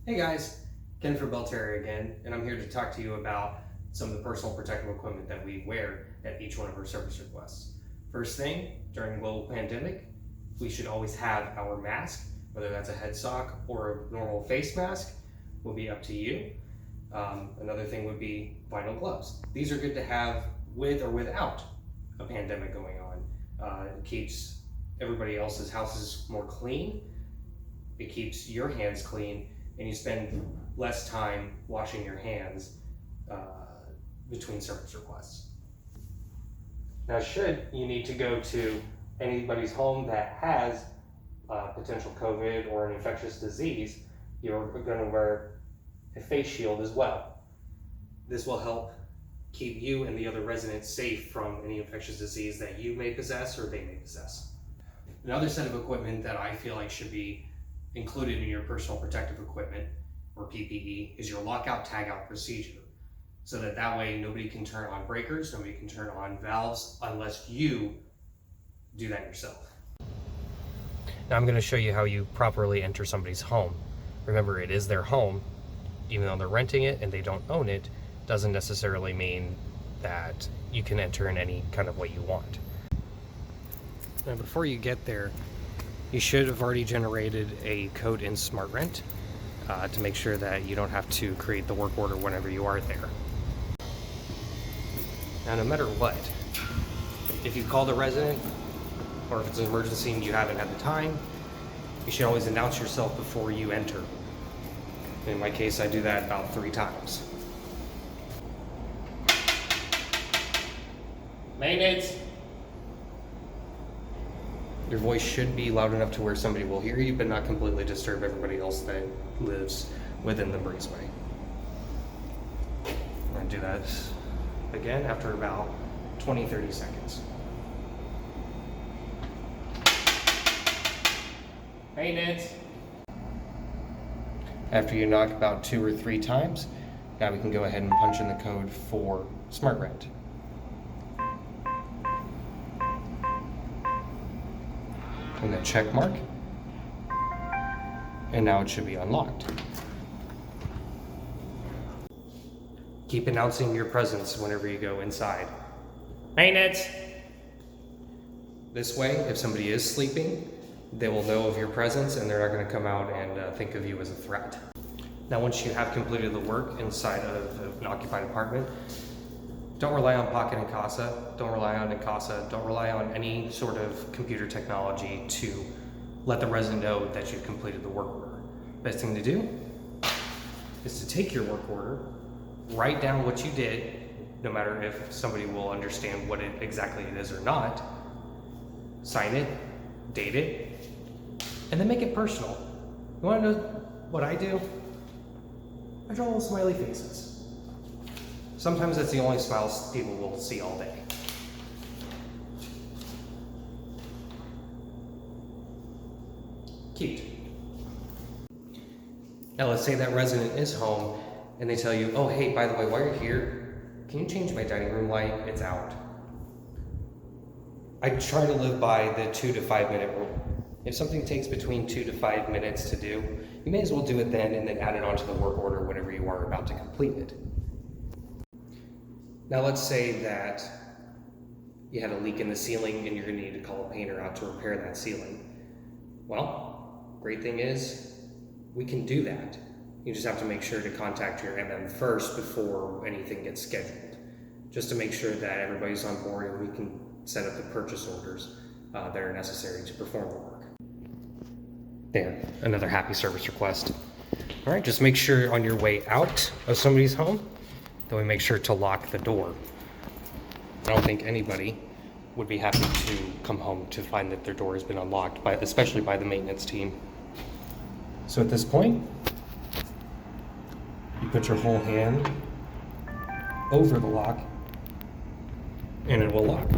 Hey guys, Ken from Belterra again, and I'm here to talk to you about some of the personal protective equipment that we wear at each one of our service requests. First thing, during the global pandemic, we should always have our mask, whether that's a head sock or a normal face mask, will be up to you. Another thing would be vinyl gloves. These are good to have with or without a pandemic going on. It keeps everybody else's houses more clean. It keeps your hands clean, and you spend less time washing your hands between service requests. Now, should you need to go to anybody's home that has potential COVID or an infectious disease, you're going to wear a face shield as well. This will help keep you and the other residents safe from any infectious disease that you may possess or they may possess. Another set of equipment that I feel like should be included in your personal protective equipment, or PPE, is your lockout tagout procedure. So that way nobody can turn on breakers, nobody can turn on valves unless you do that yourself. Now I'm going to show you how you properly enter somebody's home. Remember, it is their home. Even though they're renting it and they don't own it, doesn't necessarily mean that you can enter in any kind of way you want. Now before you get there, you should have already generated a code in SmartRent to make sure that you don't have to create the work order whenever you are there. Now, no matter what, if you call the resident, or if it's an emergency and you haven't had the time, you should always announce yourself before you enter. In my case, I do that about 3 times. Maintenance. Your voice should be loud enough to where somebody will hear you, but not completely disturb everybody else that lives within the breezeway. I'm going to do that again after about 20-30 seconds. Maintenance. After you knock about 2 or 3 times, now we can go ahead and punch in the code for SmartRent. And that check mark, and now it should be unlocked. Keep announcing your presence whenever you go inside. Maintenance! This way, if somebody is sleeping, they will know of your presence and they're not going to come out and think of you as a threat. Now, once you have completed the work inside of an occupied apartment, don't rely on Pocket and Casa, don't rely on Casa, don't rely on any sort of computer technology to let the resident know that you've completed the work order. Best thing to do is to take your work order, write down what you did, no matter if somebody will understand what exactly it is or not, sign it, date it, and then make it personal. You want to know what I do? I draw little smiley faces. Sometimes that's the only smiles people will see all day. Cute. Now let's say that resident is home and they tell you, oh hey, by the way, while you're here, can you change my dining room light? It's out. I try to live by the 2 to 5 minute rule. If something takes between 2 to 5 minutes to do, you may as well do it then and then add it onto the work order whenever you are about to complete it. Now let's say that you had a leak in the ceiling and you're going to need to call a painter out to repair that ceiling. Well, great thing is we can do that. You just have to make sure to contact your MM first before anything gets scheduled, just to make sure that everybody's on board and we can set up the purchase orders that are necessary to perform the work. There, another happy service request. All right, just make sure on your way out of somebody's home, then we make sure to lock the door. I don't think anybody would be happy to come home to find that their door has been unlocked, especially by the maintenance team. So at this point, you put your whole hand over the lock and it will lock.